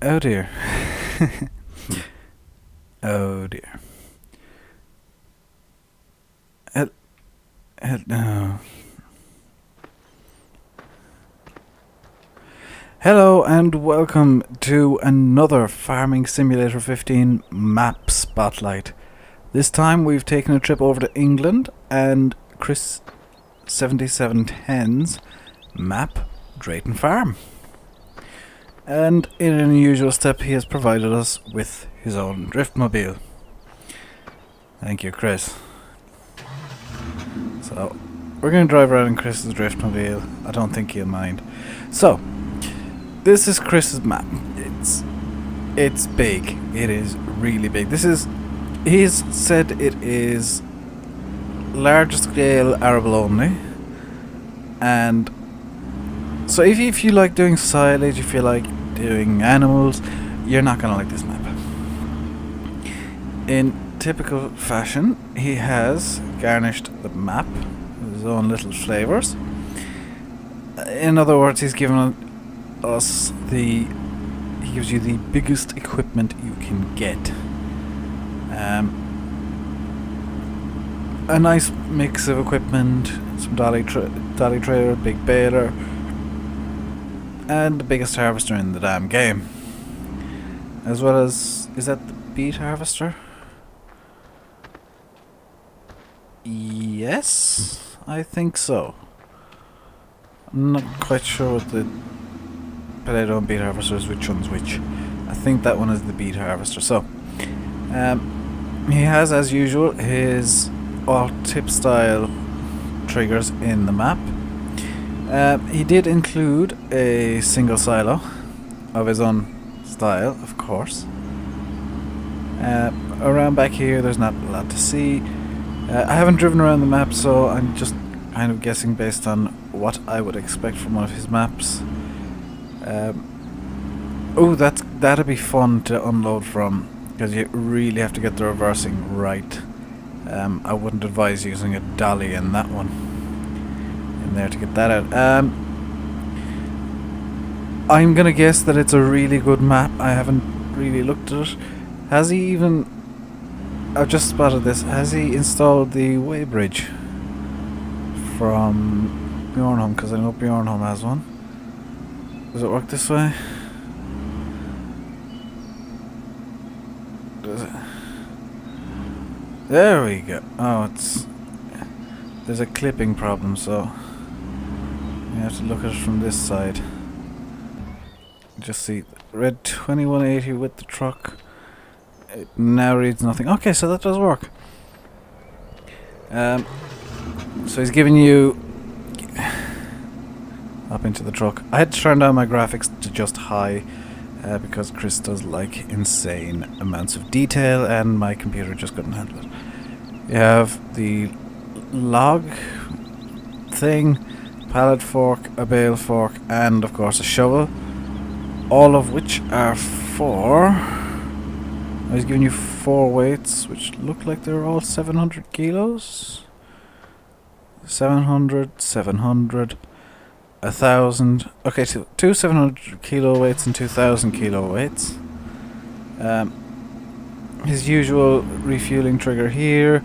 Oh dear. Oh dear. Hel- no. Hello and welcome to another Farming Simulator 15 map spotlight. This time we've taken a trip over to England and Chris 7710's map Drayton Farm. And in an unusual step he has provided us with his own driftmobile. Thank you, Chris. So we're going to drive around in Chris's driftmobile. I don't think he'll mind. So this is Chris's map. It's big. It is really big. He's said it is large scale arable only. And so if you like doing silage, if you like doing animals, you're not going to like this map. In typical fashion, he has garnished the map with his own little flavours. In other words, he gives you the biggest equipment you can get. A nice mix of equipment, some dolly trailer, big baler, and the biggest harvester in the damn game. As well as, is that the beet harvester? Yes, I think so. I'm not quite sure what the potato and beet harvester is, which one's which. I think that one is the beet harvester. So, he has, as usual, his alt-tip style triggers in the map. He did include a single silo of his own style, of course. Around back here, there's not a lot to see. I haven't driven around the map, so I'm just kind of guessing based on what I would expect from one of his maps. That'd be fun to unload from, because you really have to get the reversing right. I wouldn't advise using a dolly in that one, in there to get that out. I'm gonna guess that it's a really good map. I haven't really looked at it. Has he even... I've just spotted this. Has he installed the weighbridge from Bjornholm? Because I know Bjornholm has one. Does it work this way? Does it? There we go. Oh, there's a clipping problem, so you have to look at it from this side. Just see red 2180 with the truck. It now reads nothing. Okay, so that does work. So he's giving you up into the truck. I had to turn down my graphics to just high because Chris does like insane amounts of detail and my computer just couldn't handle it. You have the log thing, pallet fork, a bale fork, and of course a shovel, all of which are for... He's giving you 4 weights, which look like they're all 700 kilos. 700, 1,000. Okay, so 2 700 kilo weights and 2,000 kilo weights. His usual refueling trigger here.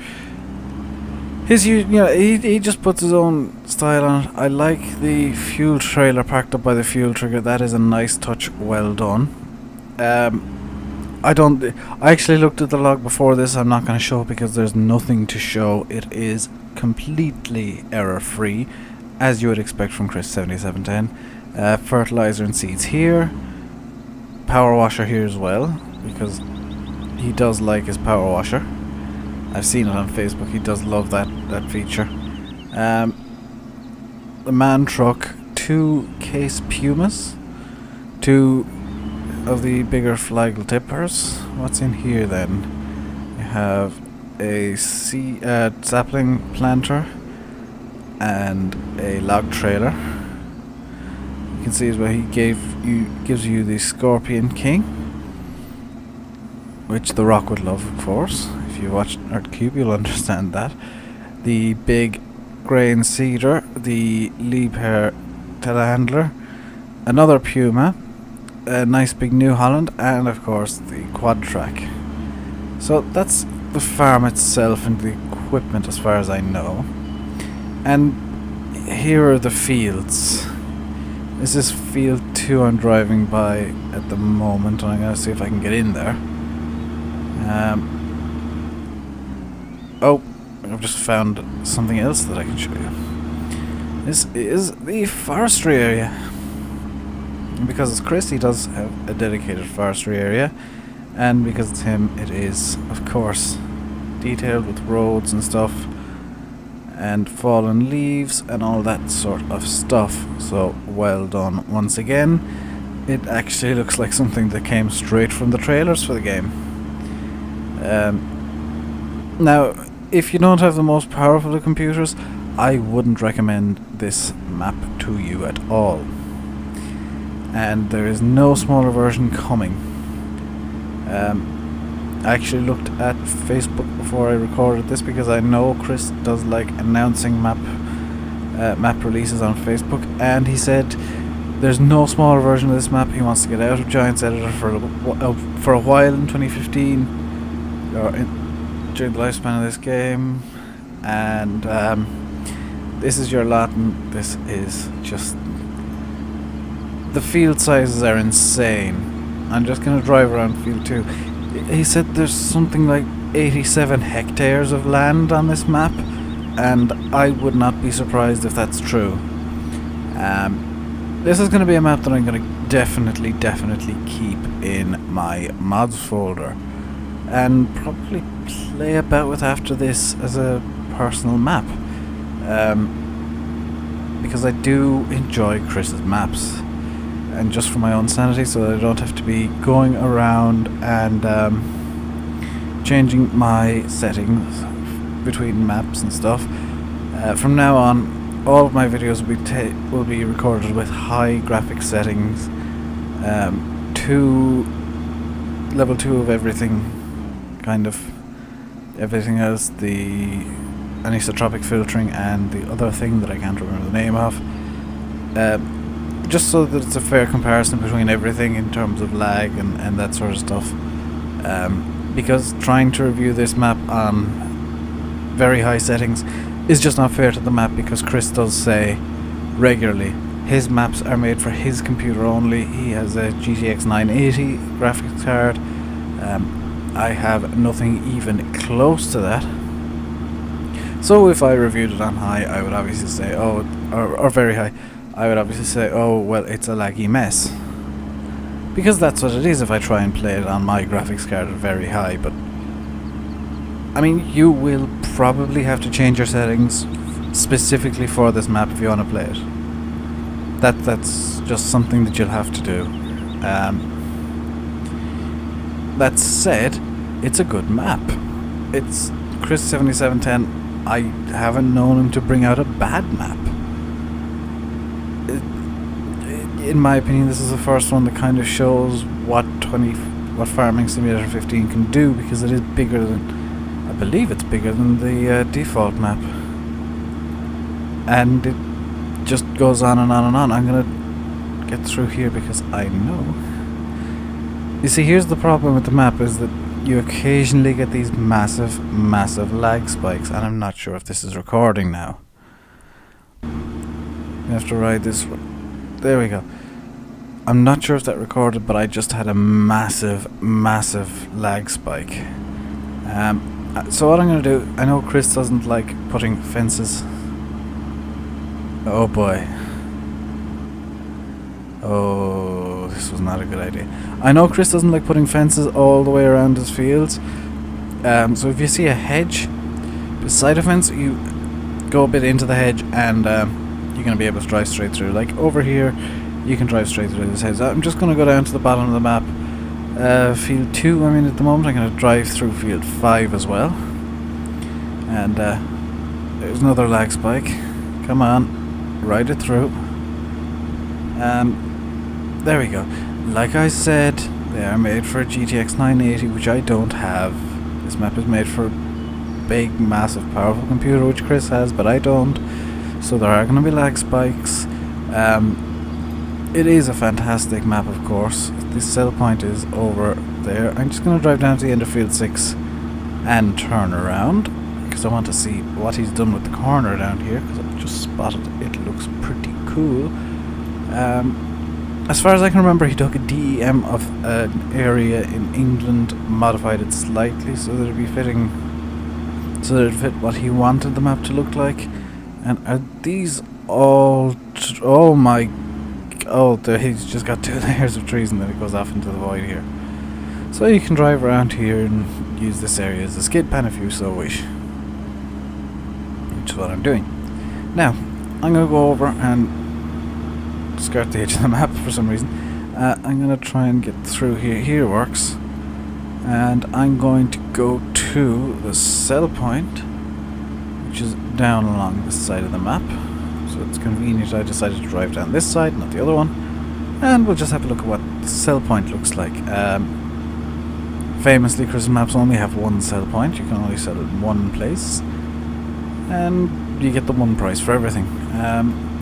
He just puts his own style on it. I like the fuel trailer parked up by the fuel trigger. That is a nice touch. Well done. I actually looked at the log before this. I'm not going to show it because there's nothing to show. It is completely error-free, as you would expect from Chris 7710. Fertilizer and seeds here. Power washer here as well, because he does like his power washer. I've seen it on Facebook. He does love that feature. The man truck, 2 case Pumas, 2 of the bigger flagel tippers. What's in here then? You have a sapling planter and a log trailer. You can see as well he gives you the Scorpion King, which the Rock would love, of course. If you watched Nerdcube, you'll understand that. The big grain seeder, the Liebherr telehandler, another Puma, a nice big New Holland, and of course the quad track. So that's the farm itself and the equipment as far as I know. And here are the fields. This is field 2 I'm driving by at the moment, and I'm going to see if I can get in there. Oh, I've just found something else that I can show you. This is the forestry area. And because it's Chris, he does have a dedicated forestry area. And because it's him, it is, of course, detailed with roads and stuff. And fallen leaves and all that sort of stuff. So, well done once again. It actually looks like something that came straight from the trailers for the game. Now, if you don't have the most powerful of computers, I wouldn't recommend this map to you at all. And there is no smaller version coming. I actually looked at Facebook before I recorded this because I know Chris does like announcing map releases on Facebook, and he said there's no smaller version of this map. He wants to get out of Giants Editor for a while in 2015, or during the lifespan of this game, and this is your lot, and this is just... the field sizes are insane. I'm just going to drive around field 2. He said there's something like 87 hectares of land on this map, and I would not be surprised if that's true. This is going to be a map that I'm going to definitely keep in my mods folder, and probably play about with after this as a personal map, because I do enjoy Chris's maps. And just for my own sanity, so that I don't have to be going around and changing my settings between maps and stuff. From now on, all of my videos will be recorded with high graphics settings, level 2 of everything, kind of everything else, the anisotropic filtering and the other thing that I can't remember the name of. Just so that it's a fair comparison between everything in terms of lag and that sort of stuff. Because trying to review this map on very high settings is just not fair to the map, because Chris does say regularly his maps are made for his computer only. He has a GTX 980 graphics card. I have nothing even close to that. So if I reviewed it on high, I would obviously say, oh, or very high, I would obviously say, oh, well, it's a laggy mess. Because that's what it is if I try and play it on my graphics card at very high, but... I mean, you will probably have to change your settings specifically for this map if you want to play it. That's just something that you'll have to do. That said, it's a good map. It's Chris 7710. I haven't known him to bring out a bad map. In my opinion, this is the first one that kind of shows what Farming Simulator 15 can do, because it is bigger than, I believe it's bigger than the default map, and it just goes on and on and on. I'm gonna get through here because I know. You see, here's the problem with the map, is that you occasionally get these massive lag spikes, and I'm not sure if this is recording now. You have to ride this. There we go. I'm not sure if that recorded, but I just had a massive lag spike. So what I'm going to do, I know Chris doesn't like putting fences. Oh boy. Oh, this was not a good idea. I know Chris doesn't like putting fences all the way around his fields. So if you see a hedge beside a fence, you go a bit into the hedge, and you're going to be able to drive straight through. Like over here, you can drive straight through this hedge. I'm just going to go down to the bottom of the map. Field 2, I mean, at the moment I'm going to drive through field 5 as well. And there's another lag spike. Come on, ride it through. There we go. Like I said, they are made for a GTX 980, which I don't have. This map is made for a big, massive, powerful computer, which Chris has, but I don't. So there are going to be lag spikes. It is a fantastic map, of course. This sell point is over there. I'm just going to drive down to the end of field 6 and turn around, because I want to see what he's done with the corner down here, because I've just spotted it. It looks pretty cool. As far as I can remember, he took a DEM of an area in England, modified it slightly so that it'd be fitting, so that it'd fit what he wanted the map to look like. And are these all... oh my... oh, he's just got 2 layers of trees and then it goes off into the void here. So you can drive around here and use this area as a skid pan if you so wish. Which is what I'm doing. Now, I'm going to go over and skirt the edge of the map for some reason. I'm going to try and get through here. Here works. And I'm going to go to the sell point, which is down along this side of the map. So it's convenient I decided to drive down this side, not the other one. And we'll just have a look at what the sell point looks like. Famously, Chris's maps only have one sell point. You can only sell it in one place. And you get the one price for everything.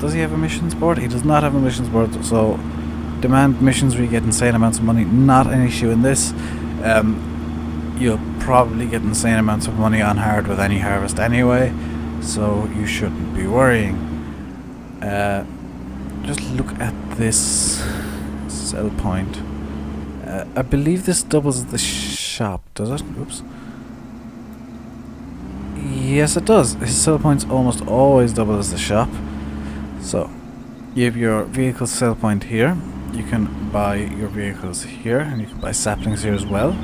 Does he have a missions board? He does not have a missions board, so demand missions where you get insane amounts of money. Not an issue in this. You'll probably get insane amounts of money on hard with any harvest anyway, so you shouldn't be worrying. Just look at this sell point. I believe this doubles the shop, does it? Oops. Yes, it does. His sell points almost always double as the shop. So, you have your vehicle sell point here. You can buy your vehicles here, and you can buy saplings here as well.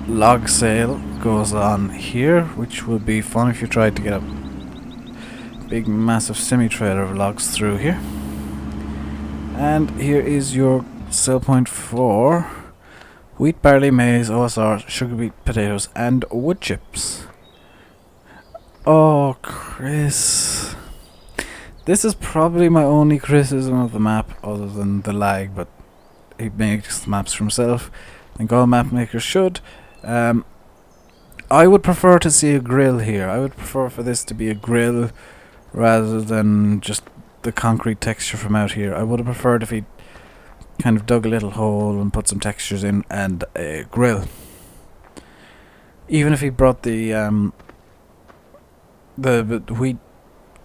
Log sale goes on here, which would be fun if you tried to get a big massive semi-trailer of logs through here. And here is your sell point for wheat, barley, maize, OSR, sugar beet, potatoes, and wood chips. Oh, Chris. This is probably my only criticism of the map, other than the lag, but he makes maps for himself. I think all map makers should. I would prefer to see a grill here. I would prefer for this to be a grill rather than just the concrete texture from out here. I would have preferred if he kind of dug a little hole and put some textures in and a grill. Even if he brought the wheat,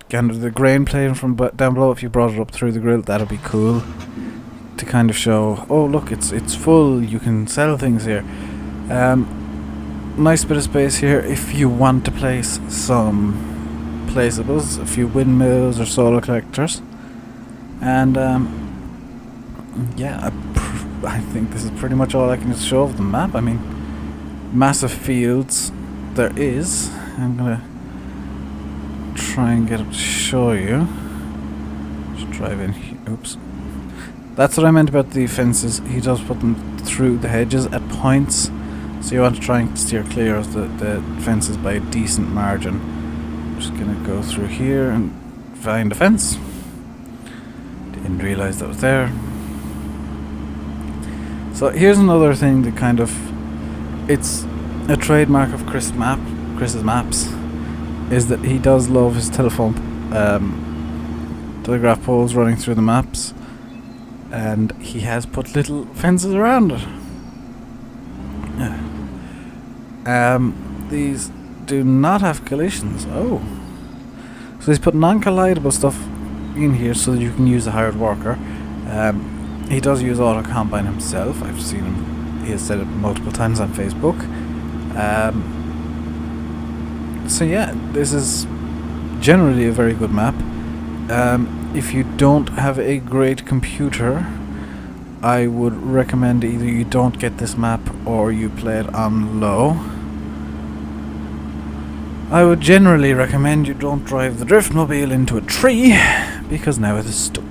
kind of the grain plane from down below, if you brought it up through the grill, that'd be cool to kind of show, oh look, it's full, you can sell things here. Nice bit of space here if you want to place some placeables, a few windmills or solar collectors. And yeah, I think this is pretty much all I can show of the map. I mean, massive fields there is. I'm gonna try and get it to show you. Just drive in here. Oops. That's what I meant about the fences. He does put them through the hedges at points, so you want to try and steer clear of the fences by a decent margin. I'm just gonna go through here and find a fence. Didn't realise that was there. So here's another thing that kind of, it's a trademark of Chris's maps, is that he does love his telegraph poles running through the maps, and he has put little fences around it. These do not have collisions. Oh, so he's put non-collidable stuff in here so that you can use a hired worker. He does use auto combine himself. I've seen him. He has said it multiple times on Facebook. So yeah, this is generally a very good map. If you don't have a great computer, I would recommend either you don't get this map or you play it on low. I would generally recommend you don't drive the driftmobile into a tree, because now it is stuck.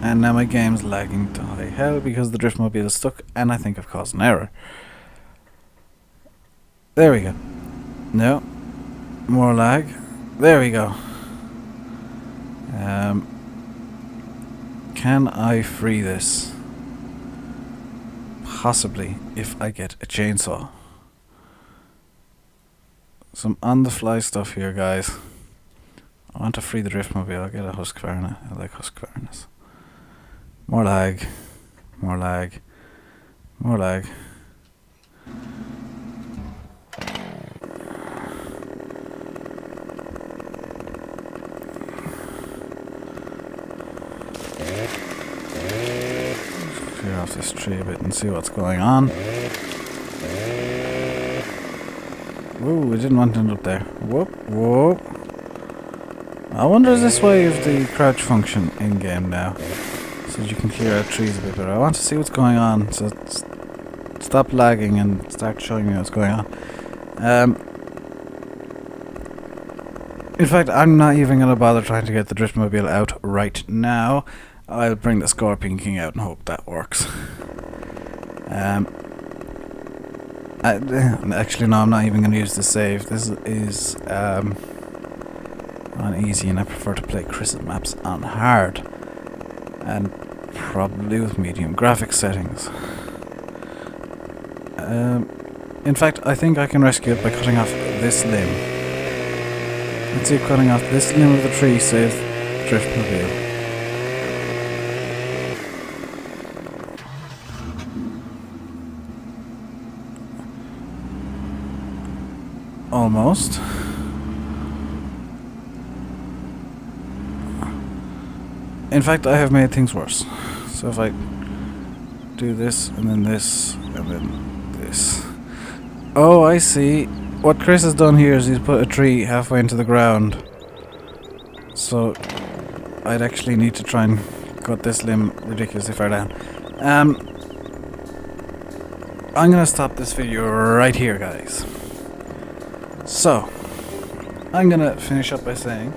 And now my game's lagging to high hell because the driftmobile is stuck, and I think I've caused an error. There we go. No. More lag. There we go. Can I free this? Possibly, if I get a chainsaw. Some on-the-fly stuff here, guys. I want to free the driftmobile. I'll get a Husqvarna. I like Husqvarnas. More lag. More lag. More lag. Clear off this tree a bit and see what's going on. Whoa, we didn't want to end up there. Whoop, whoop. I wonder is this way of the crouch function in-game now? So you can clear out trees a bit better. I want to see what's going on, so stop lagging and start showing me what's going on. In fact, I'm not even going to bother trying to get the driftmobile out right now. I'll bring the Scorpion King out and hope that works. Actually, no, I'm not even going to use the save. This is on easy, and I prefer to play Chris's maps on hard. And probably with medium graphics settings. In fact, I think I can rescue it by cutting off this limb. Let's see if cutting off this limb of the tree saves driftmobile. Almost. In fact, I have made things worse. So if I do this, and then this, and then this. Oh, I see. What Chris has done here is he's put a tree halfway into the ground. So I'd actually need to try and cut this limb ridiculously far down. I'm gonna stop this video right here, guys. So, I'm gonna finish up by saying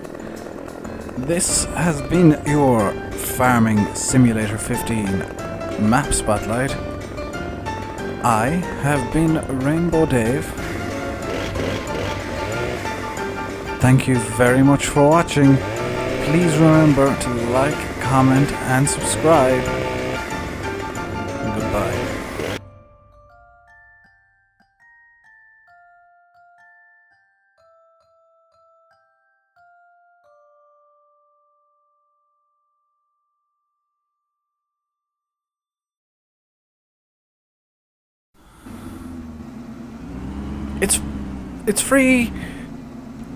this has been your Farming Simulator 15 map spotlight. I have been Rainbow Dave. Thank you very much for watching. Please remember to like, comment and subscribe. Goodbye. It's free.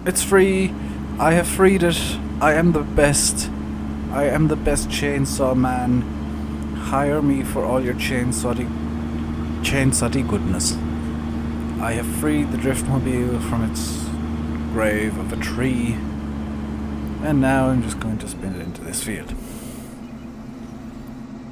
It's free. I have freed it. I am the best. I am the best chainsaw man. Hire me for all your chainsaw goodness. I have freed the driftmobile from its grave of a tree. And now I'm just going to spin it into this field.